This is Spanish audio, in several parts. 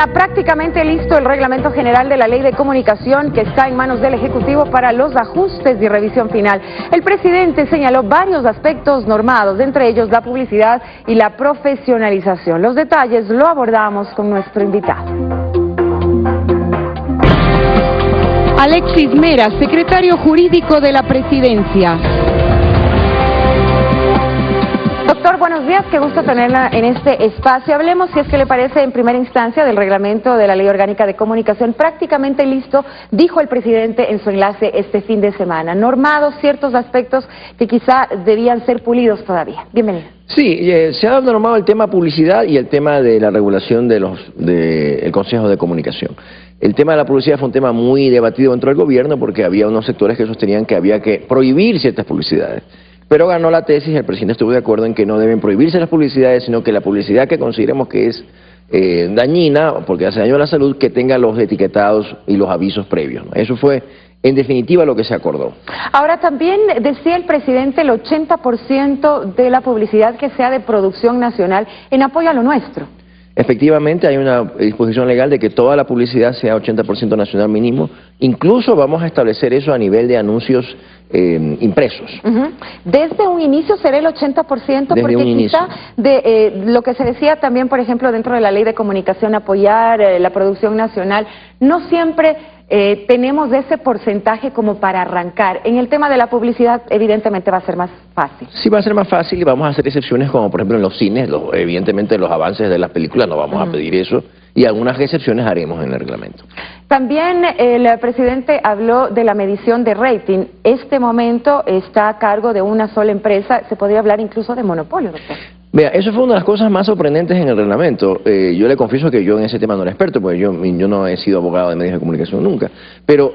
semana prácticamente listo el reglamento general de la Ley de Comunicación que está en manos del Ejecutivo para los ajustes y revisión final. El presidente señaló varios aspectos normados, entre ellos la publicidad y la profesionalización. Los detalles lo abordamos con nuestro invitado. Alexis Mera, secretario jurídico de la Presidencia. Doctor, buenos días, qué gusto tenerla en este espacio. Hablemos, si es que le parece, en primera instancia del reglamento de la Ley Orgánica de Comunicación. Prácticamente listo, dijo el presidente en su enlace este fin de semana. Normados ciertos aspectos que quizá debían ser pulidos todavía. Bienvenido. Sí, se ha normado el tema publicidad y el tema de la regulación del Consejo de Comunicación. El tema de la publicidad fue un tema muy debatido dentro del gobierno porque había unos sectores que sostenían que había que prohibir ciertas publicidades. Pero ganó la tesis, el presidente estuvo de acuerdo en que no deben prohibirse las publicidades, sino que la publicidad que consideremos que es dañina, porque hace daño a la salud, que tenga los etiquetados y los avisos previos, ¿no? Eso fue, en definitiva, lo que se acordó. Ahora, también decía el presidente el 80% de la publicidad que sea de producción nacional en apoyo a lo nuestro. Efectivamente, hay una disposición legal de que toda la publicidad sea 80% nacional mínimo. Incluso vamos a establecer eso a nivel de anuncios impresos. Desde un inicio será el 80%, Desde porque quizá de lo que se decía también, por ejemplo, dentro de la Ley de Comunicación, apoyar la producción nacional, no siempre tenemos ese porcentaje como para arrancar. En el tema de la publicidad, evidentemente va a ser más fácil. Sí, va a ser más fácil y vamos a hacer excepciones como, por ejemplo, en los cines. Evidentemente, los avances de las películas no vamos a pedir eso y algunas excepciones haremos en el reglamento. También el presidente habló de la medición de rating. Este momento está a cargo de una sola empresa. Se podría hablar incluso de monopolio, doctor. Vea, eso fue una de las cosas más sorprendentes en el reglamento. Yo le confieso que yo en ese tema no era experto, porque yo no he sido abogado de medios de comunicación nunca. Pero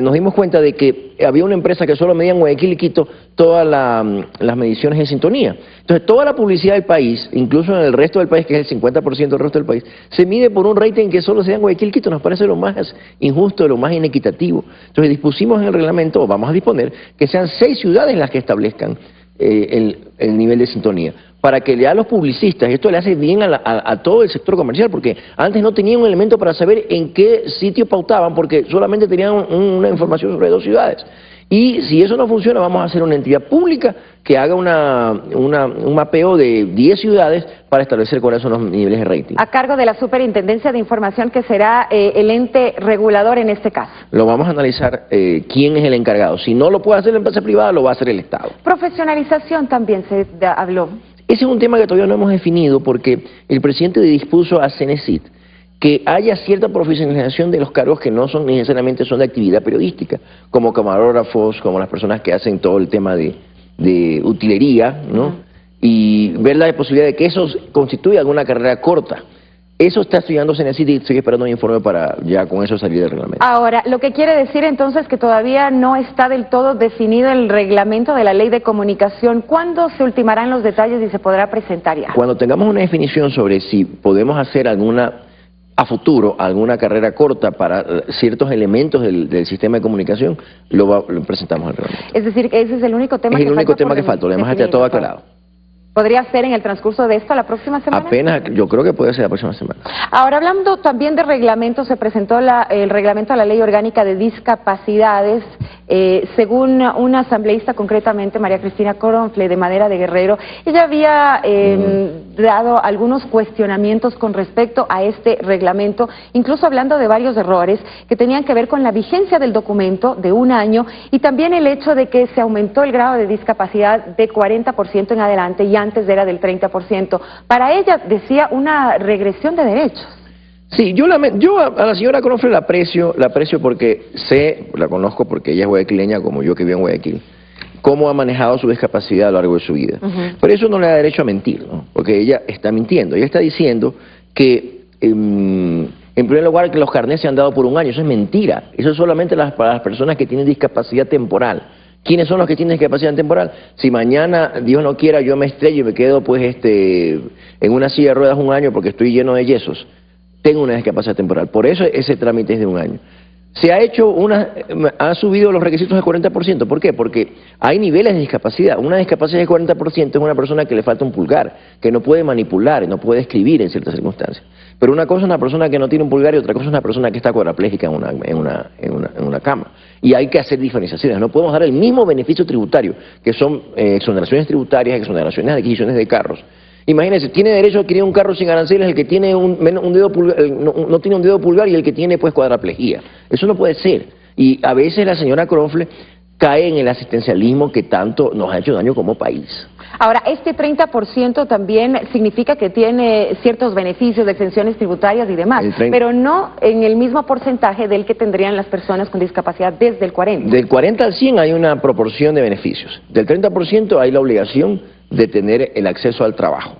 nos dimos cuenta de que había una empresa que solo medía en Guayaquil y Quito todas las mediciones en sintonía. Entonces, toda la publicidad del país, incluso en el resto del país, que es el 50% del resto del país, se mide por un rating que solo sea en Guayaquil y Quito. Nos parece lo más injusto, lo más inequitativo. Entonces, dispusimos en el reglamento, o vamos a disponer, que sean 6 ciudades las que establezcan el nivel de sintonía, para que ya los publicistas, esto le hace bien a todo el sector comercial, porque antes no tenían un elemento para saber en qué sitio pautaban, porque solamente tenían una información sobre 2 ciudades. Y si eso no funciona, vamos a hacer una entidad pública que haga un mapeo de 10 ciudades para establecer cuáles son los niveles de rating. A cargo de la Superintendencia de Información, que será el ente regulador en este caso. Lo vamos a analizar quién es el encargado. Si no lo puede hacer la empresa privada, lo va a hacer el Estado. Profesionalización también se habló. Ese es un tema que todavía no hemos definido porque el presidente dispuso a Cenecit que haya cierta profesionalización de los cargos que no son necesariamente son de actividad periodística, como camarógrafos, como las personas que hacen todo el tema de utilería, ¿no? Y ver la posibilidad de que eso constituya alguna carrera corta. Eso está estudiando Cenecit y estoy esperando un informe para ya con eso salir del reglamento. Ahora, lo que quiere decir entonces que todavía no está del todo definido el reglamento de la Ley de Comunicación. ¿Cuándo se ultimarán los detalles y se podrá presentar ya? Cuando tengamos una definición sobre si podemos hacer a futuro alguna carrera corta para ciertos elementos del sistema de comunicación, lo presentamos al reglamento. Es decir, que ese es el único tema que falta. Es el único tema que falta, lo demás está todo aclarado. ¿Podría ser en el transcurso de esto la próxima semana? Apenas, yo creo que puede ser la próxima semana. Ahora, hablando también de reglamento, se presentó el reglamento a la Ley Orgánica de Discapacidades, según una asambleísta, concretamente María Cristina Coronfle, de Madera de Guerrero. Ella había dado algunos cuestionamientos con respecto a este reglamento, incluso hablando de varios errores que tenían que ver con la vigencia del documento de 1 año y también el hecho de que se aumentó el grado de discapacidad de 40% en adelante y antes era del 30%. Para ella, decía, una regresión de derechos. Sí, yo a la señora Coronfle la aprecio porque la conozco porque ella es guayaquileña como yo que vivo en Guayaquil, cómo ha manejado su discapacidad a lo largo de su vida. Pero eso no le da derecho a mentir, ¿no? Porque ella está mintiendo. Ella está diciendo que, en primer lugar, que los carnets se han dado por 1 año. Eso es mentira. Eso es solamente para las personas que tienen discapacidad temporal. ¿Quiénes son los que tienen discapacidad temporal? Si mañana, Dios no quiera, yo me estrello y me quedo en una silla de ruedas 1 año porque estoy lleno de yesos, tengo una discapacidad temporal. Por eso ese trámite es de 1 año. ha subido los requisitos del 40%. ¿Por qué? Porque hay niveles de discapacidad. Una discapacidad del 40% es una persona que le falta un pulgar, que no puede manipular, no puede escribir en ciertas circunstancias. Pero una cosa es una persona que no tiene un pulgar y otra cosa es una persona que está cuadraplégica en una cama. Y hay que hacer diferenciaciones. No podemos dar el mismo beneficio tributario, que son exoneraciones tributarias, exoneraciones de adquisiciones de carros. Imagínense, tiene derecho a adquirir un carro sin aranceles el que tiene un dedo pulgar, no tiene un dedo pulgar y el que tiene pues cuadraplegia. Eso no puede ser. Y a veces la señora Cronfle cae en el asistencialismo que tanto nos ha hecho daño como país. Ahora, este 30% también significa que tiene ciertos beneficios de exenciones tributarias y demás, pero no en el mismo porcentaje del que tendrían las personas con discapacidad desde el 40%. Del 40 al 100 hay una proporción de beneficios. Del 30% hay la obligación de tener el acceso al trabajo.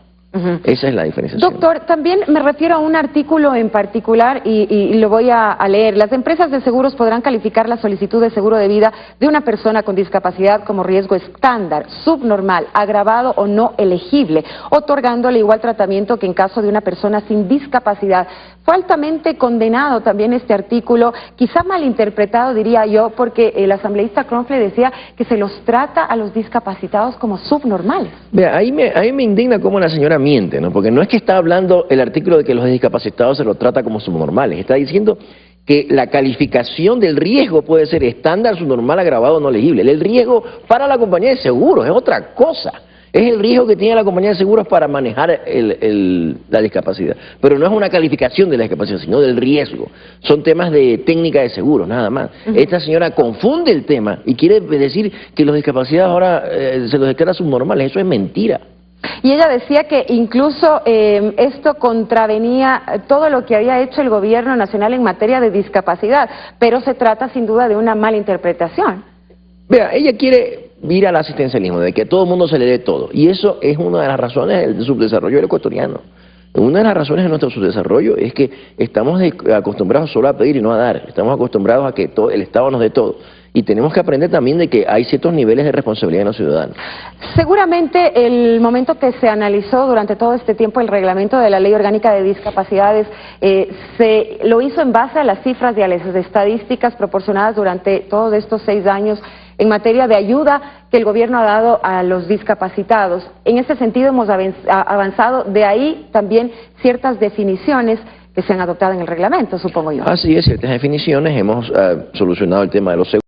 Esa es la diferenciación. Doctor, también me refiero a un artículo en particular y lo voy a leer. Las empresas de seguros podrán calificar la solicitud de seguro de vida de una persona con discapacidad como riesgo estándar, subnormal, agravado o no elegible, otorgándole igual tratamiento que en caso de una persona sin discapacidad. Fue altamente condenado también este artículo, quizá malinterpretado diría yo, porque el asambleísta Cronfle decía que se los trata a los discapacitados como subnormales. Vea, ahí me indigna cómo la señora miente, ¿no? Porque no es que está hablando el artículo de que los discapacitados se los trata como subnormales, está diciendo que la calificación del riesgo puede ser estándar, subnormal, agravado o no elegible. El riesgo para la compañía de seguros es otra cosa. Es el riesgo que tiene la compañía de seguros para manejar la discapacidad. Pero no es una calificación de la discapacidad, sino del riesgo. Son temas de técnica de seguros, nada más. Esta señora confunde el tema y quiere decir que los discapacitados ahora se los declara subnormales. Eso es mentira. Y ella decía que incluso esto contravenía todo lo que había hecho el gobierno nacional en materia de discapacidad, pero se trata sin duda de una mala interpretación. Vea, ella quiere ir al asistencialismo, de que a todo el mundo se le dé todo, y eso es una de las razones del subdesarrollo del ecuatoriano. Una de las razones de nuestro subdesarrollo es que estamos acostumbrados solo a pedir y no a dar, estamos acostumbrados a que el Estado nos dé todo. Y tenemos que aprender también de que hay ciertos niveles de responsabilidad en los ciudadanos. Seguramente el momento que se analizó durante todo este tiempo el reglamento de la Ley Orgánica de Discapacidades se lo hizo en base a las cifras y a las estadísticas proporcionadas durante todos estos 6 años en materia de ayuda que el gobierno ha dado a los discapacitados. En este sentido hemos avanzado, de ahí también ciertas definiciones que se han adoptado en el reglamento, supongo yo. Así es, ciertas definiciones, hemos solucionado el tema de los seguros.